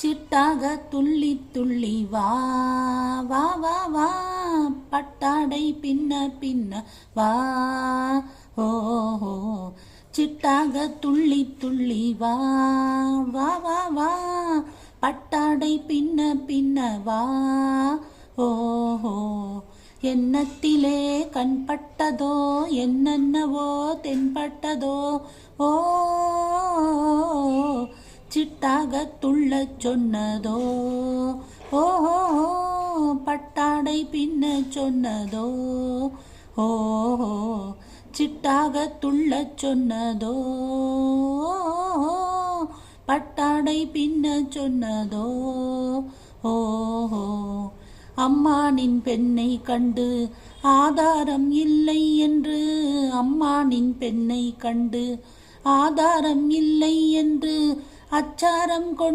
சிட்டாக துள்ளி துள்ளி வா வா வா வா, பட்டாடை பின்ன பின்ன வா ஓ ஹோ. சிட்டாக துள்ளி துள்ளி வா வா வா வா, பட்டாடை பின்ன பின்ன வா ஓ ஹோ. எண்ணத்திலே கண்பட்டதோ என்னென்னவோ தென்பட்டதோ ஓ, சிட்டாக துள்ளச் சொன்னதோ ஓ, பட்டாடை பின்ன சொன்னதோ ஓ, சிட்டாக துள்ளச் சொன்னதோ பட்டாடை பின்ன சொன்னதோ ஓ. அம்மானின் பெண்ணை கண்டு ஆதாரம் இல்லை என்று, அம்மானின் பெண்ணை கண்டு ஆதாரம் இல்லை என்று அச்சாரம் கொண்டு